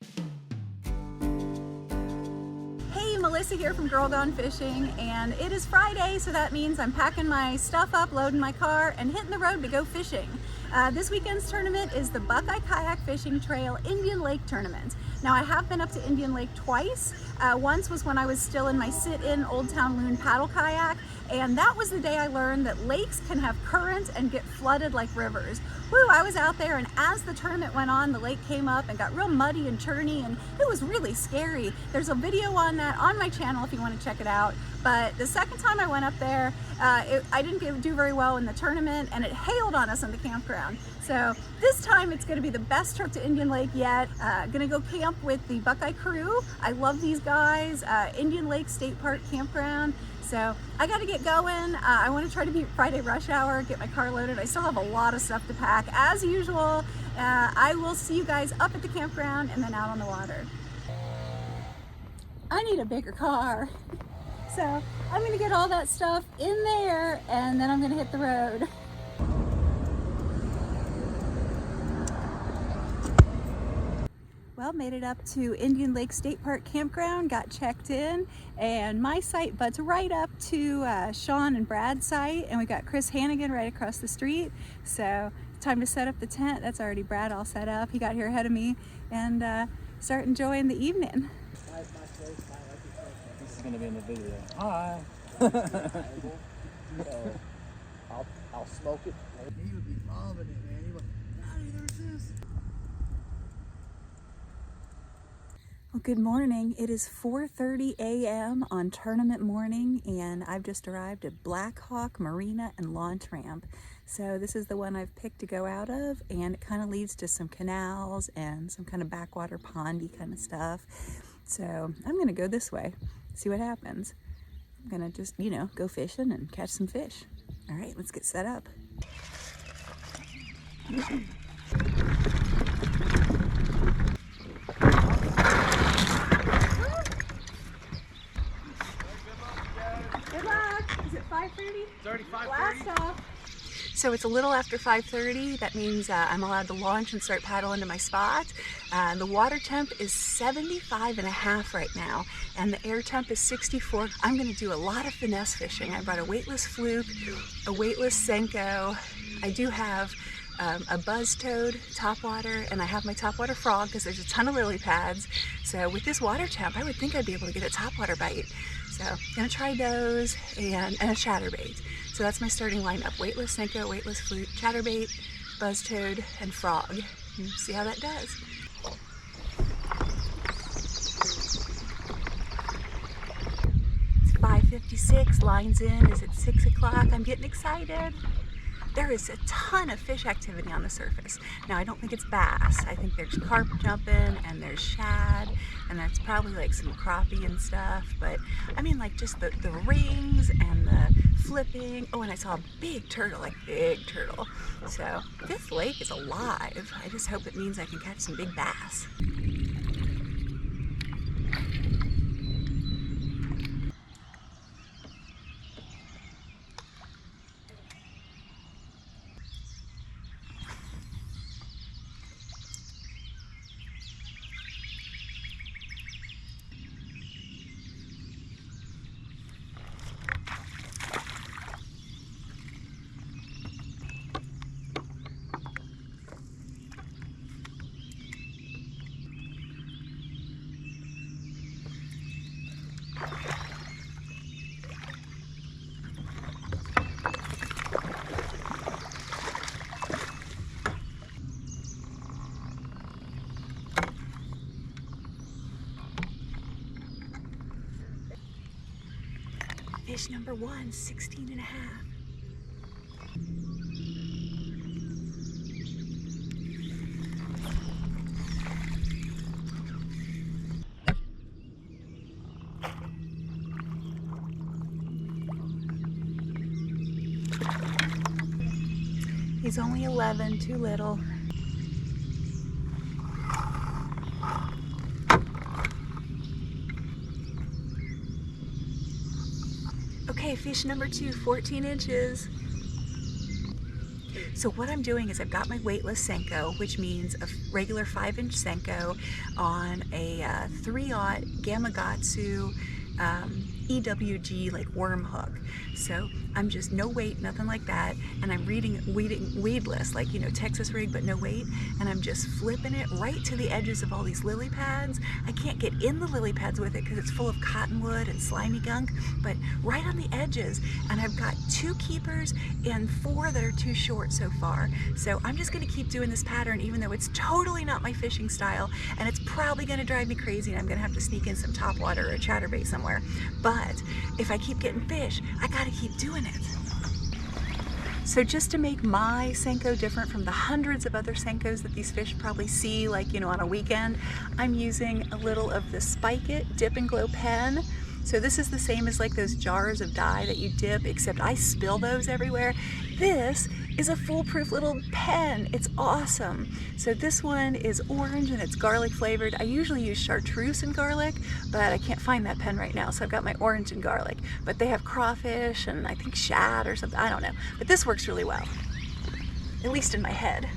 Hey, Melissa here from GirlGoneFishing, and it is Friday, so that means I'm packing my stuff up, loading my car, and hitting the road to go fishing. This weekend's tournament is the Buckeye Kayak Fishing Trail Indian Lake Tournament. Now, I have been up to Indian Lake twice. Once was when I was still in my sit-in Old Town Loon paddle kayak, and that was the day I learned that lakes can have current and get flooded like rivers. Woo, I was out there, and as the tournament went on, the lake came up and got real muddy and churny, and it was really scary. There's a video on that on my channel if you want to check it out. But the second time I went up there, I didn't do very well in the tournament, and it hailed on us on the campground. So this time it's going to be the best trip to Indian Lake yet. Gonna go camp with the Buckeye crew. I love these guys. Indian Lake State Park Campground. So I got to get going. I want to try to beat Friday rush hour, get my car loaded. I still have a lot of stuff to pack as usual. I will see you guys up at the campground and then out on the water. I need a bigger car. So I'm going to get all that stuff in there and then I'm going to hit the road. Well, made it up to Indian Lake State Park Campground, got checked in, and my site butts right up to Sean and Brad's site, and we got Chris Hannigan right across the street. So time to set up the tent. That's already Brad all set up. He got here ahead of me, and start enjoying the evening. This is going to be in the video. Hi. I'll smoke it. He would be loving it, man. He would, Daddy, there's this. Well, good morning. It is 4:30 a.m. on tournament morning, and I've just arrived at Black Hawk Marina and Launch Ramp. So this is the one I've picked to go out of, and it kind of leads to some canals and some kind of backwater pondy kind of stuff. So I'm going to go this way, see what happens. I'm going to just, go fishing and catch some fish. All right, let's get set up. Good luck. Is it 5:30? It's already 5:30. Blast off. So it's a little after 5:30. That means I'm allowed to launch and start paddling to my spot. The water temp is 75.5 right now, and the air temp is 64. I'm going to do a lot of finesse fishing. I brought a weightless fluke, a weightless Senko. I do have a buzz toad topwater, and I have my topwater frog because there's a ton of lily pads. So with this water temp, I would think I'd be able to get a topwater bite. So I'm gonna try those and a chatterbait. So that's my starting lineup: weightless Senko, weightless fluke, chatterbait, buzz toad, and frog. And see how that does. It's 5:56. Lines in is at 6 o'clock. I'm getting excited. There is a ton of fish activity on the surface. Now, I don't think it's bass. I think there's carp jumping and there's shad, and that's probably like some crappie and stuff. But I mean, like just the rings and the flipping. Oh, and I saw a big turtle, like big turtle. So this lake is alive. I just hope it means I can catch some big bass. Fish number 1, 16.5. He's only 11, too little. Okay, fish number 2, 14 inches. So what I'm doing is I've got my weightless Senko, which means a regular 5-inch Senko on a 3/0 Gamakatsu EWG like worm hook. So I'm just no weight, nothing like that, and I'm weedless, like, you know, Texas rig, but no weight, and I'm just flipping it right to the edges of all these lily pads. I can't get in the lily pads with it because it's full of cottonwood and slimy gunk, but right on the edges, and I've got 2 keepers and 4 that are too short so far. So I'm just going to keep doing this pattern even though it's totally not my fishing style, and it's probably going to drive me crazy, and I'm going to have to sneak in some topwater or a chatterbait somewhere. But if I keep getting fish, I got to keep doing it. So just to make my Senko different from the hundreds of other Senkos that these fish probably see, like, you know, on a weekend, I'm using a little of the Spike It Dip and Glow pen. So this is the same as like those jars of dye that you dip, except I spill those everywhere. This is a foolproof little pen. It's awesome. So this one is orange and it's garlic flavored. I usually use chartreuse and garlic, but I can't find that pen right now, so I've got my orange and garlic. But they have crawfish and I think shad or something, I don't know. But this works really well, at least in my head.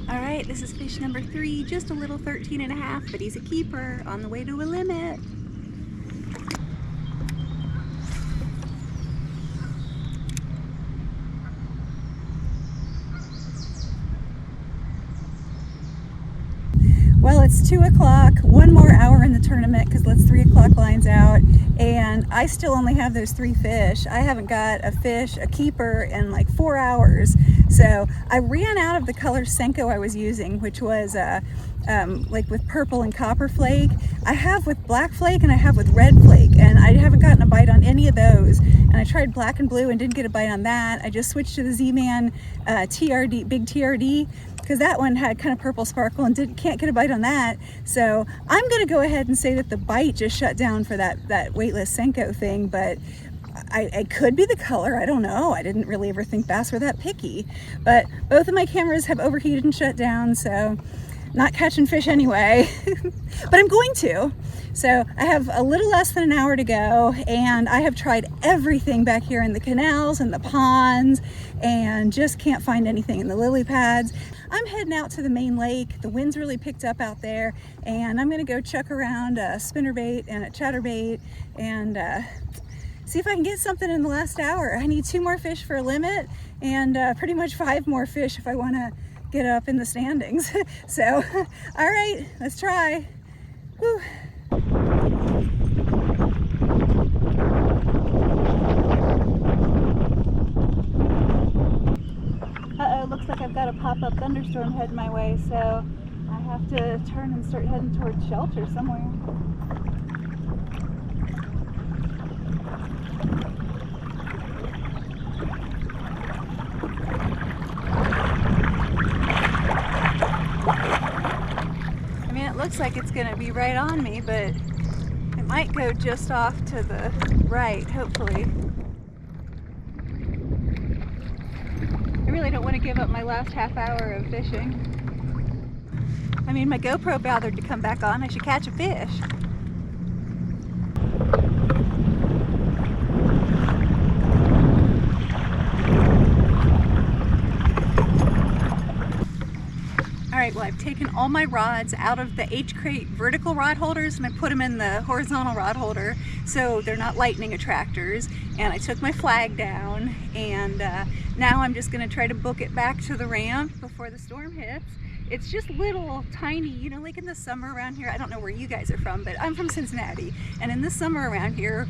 All right, this is fish number 3, just a little 13.5, but he's a keeper on the way to a limit. Well, it's 2 o'clock, 1 more hour in the tournament because let's 3 o'clock lines out, and I still only have those 3 fish. I haven't got a fish, a keeper, in like 4 hours. So I ran out of the color Senko I was using, which was like with purple and copper flake. I have with black flake and I have with red flake, and I haven't gotten a bite on any of those. And I tried black and blue and didn't get a bite on that. I just switched to the Z-Man TRD, big TRD, because that one had kind of purple sparkle and can't get a bite on that. So I'm gonna go ahead and say that the bite just shut down for that weightless Senko thing, but it could be the color, I don't know. I didn't really ever think bass were that picky, but both of my cameras have overheated and shut down, so not catching fish anyway, but I'm going to. So I have a little less than an hour to go, and I have tried everything back here in the canals and the ponds and just can't find anything in the lily pads. I'm heading out to the main lake. The wind's really picked up out there, and I'm gonna go chuck around a spinnerbait and a chatterbait and see if I can get something in the last hour. I need 2 more fish for a limit, and pretty much 5 more fish if I wanna get up in the standings. So, all right, let's try. Whew. Uh-oh, looks like I've got a pop-up thunderstorm heading my way, so I have to turn and start heading towards shelter somewhere. I mean, it looks like it's gonna be right on me, but it might go just off to the right, hopefully. I really don't want to give up my last half hour of fishing. I mean, my GoPro bothered to come back on. I should catch a fish. All right, well, I've taken all my rods out of the H-Crate vertical rod holders and I put them in the horizontal rod holder so they're not lightning attractors. And I took my flag down, and now I'm just gonna try to book it back to the ramp before the storm hits. It's just little tiny, you know, like in the summer around here, I don't know where you guys are from, but I'm from Cincinnati, and in the summer around here,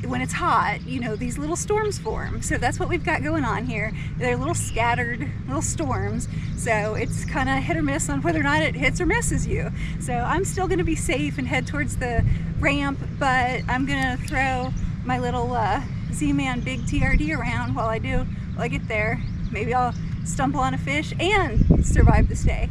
when it's hot, you know, these little storms form. So that's what we've got going on here. They're little scattered little storms. So it's kind of hit or miss on whether or not it hits or misses you. So I'm still gonna be safe and head towards the ramp, but I'm gonna throw my little Z-Man big TRD around while I get there. Maybe I'll stumble on a fish and survive the stay.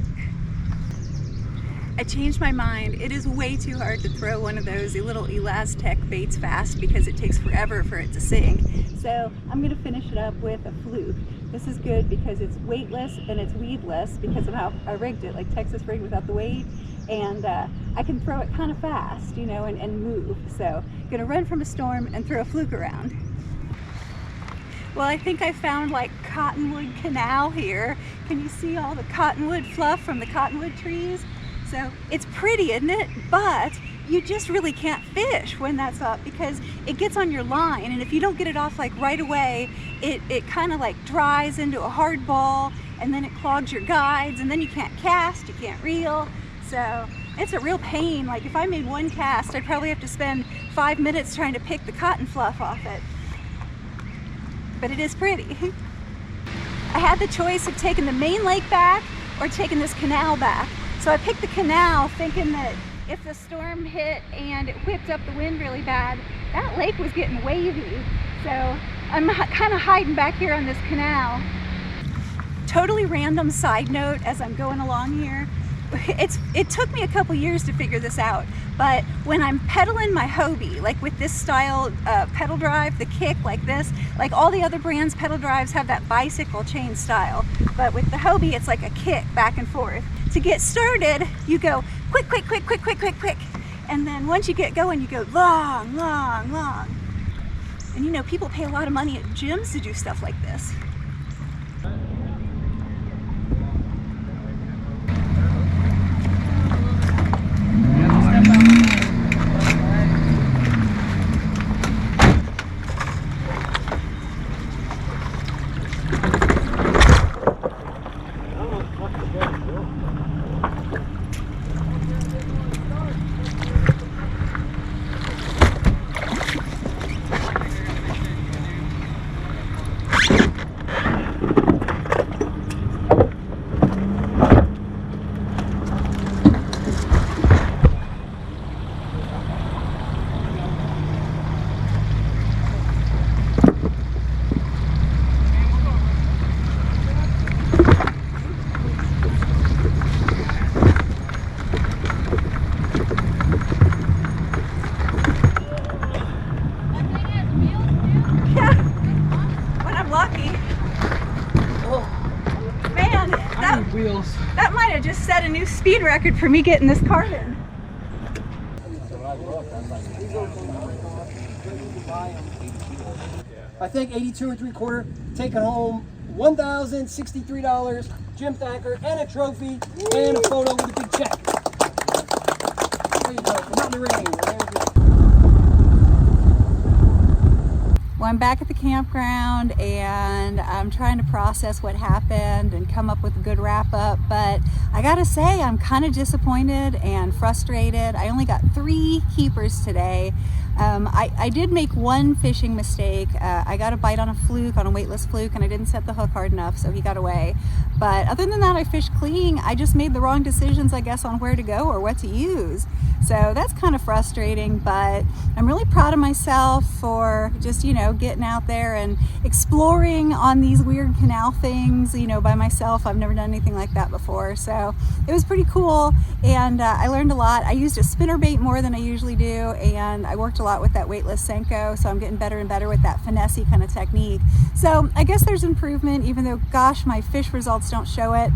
I changed my mind. It is way too hard to throw one of those little Elastec baits fast because it takes forever for it to sink. So I'm gonna finish it up with a fluke. This is good because it's weightless and it's weedless because of how I rigged it, like Texas rig without the weight. And I can throw it kind of fast, you know, and move. So I'm gonna run from a storm and throw a fluke around. Well, I think I found like cottonwood canal here. Can you see all the cottonwood fluff from the cottonwood trees? So it's pretty, isn't it? But you just really can't fish when that's up because it gets on your line, and if you don't get it off like right away, it kind of like dries into a hard ball, and then it clogs your guides, and then you can't cast, you can't reel. So it's a real pain. Like if I made one cast, I'd probably have to spend 5 minutes trying to pick the cotton fluff off it. But it is pretty. I had the choice of taking the main lake back or taking this canal back. So I picked the canal thinking that if the storm hit and it whipped up the wind really bad, that lake was getting wavy. So I'm kind of hiding back here on this canal. Totally random side note as I'm going along here. It took me a couple years to figure this out, but when I'm pedaling my Hobie, like with this style pedal drive, the kick like this, like all the other brands pedal drives have that bicycle chain style, but with the Hobie it's like a kick back and forth. To get started, you go quick, quick, quick, quick, quick, quick, quick, and then once you get going, you go long, long, long. And you know, people pay a lot of money at gyms to do stuff like this. That might have just set a new speed record for me getting this cart in. I think 82 3/4, taking home $1,063, Jim Thacker, and a trophy, and a photo with a big check. There you go, from out in the rain. Well, I'm back at the campground and I'm trying to process what happened and come up with a good wrap up, but I gotta say I'm kind of disappointed and frustrated. I only got 3 keepers today. I did make one fishing mistake. I got a bite on a fluke, on a weightless fluke, and I didn't set the hook hard enough, so he got away. But other than that, I fished clean. I just made the wrong decisions, I guess, on where to go or what to use. So that's kind of frustrating, but I'm really proud of myself for just, you know, getting out there and exploring on these weird canal things, you know, by myself. I've never done anything like that before. So it was pretty cool, and I learned a lot. I used a spinnerbait more than I usually do, and I worked a lot with that weightless Senko, so I'm getting better and better with that finessey kind of technique. So I guess there's improvement, even though, gosh, my fish results don't show it.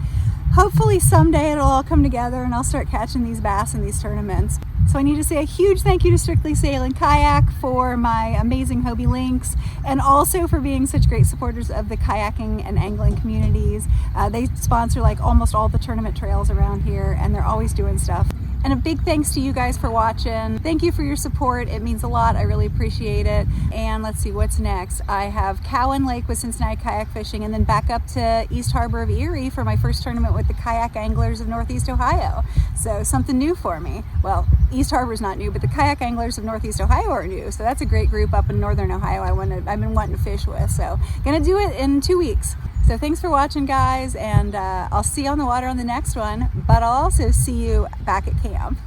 Hopefully someday it'll all come together and I'll start catching these bass in these tournaments. So I need to say a huge thank you to Strictly Sail and Kayak for my amazing Hobie links, and also for being such great supporters of the kayaking and angling communities. They sponsor like almost all the tournament trails around here, and they're always doing stuff. And a big thanks to you guys for watching. Thank you for your support. It means a lot. I really appreciate it. And let's see what's next. I have Cowan Lake with Cincinnati Kayak Fishing, and then back up to East Harbor of Erie for my first tournament with the Kayak Anglers of Northeast Ohio. So something new for me. Well, East Harbor's not new, but the Kayak Anglers of Northeast Ohio are new. So that's a great group up in Northern Ohio I've been wanting to fish with. So gonna do it in 2 weeks. So thanks for watching, guys, and I'll see you on the water on the next one, but I'll also see you back at camp.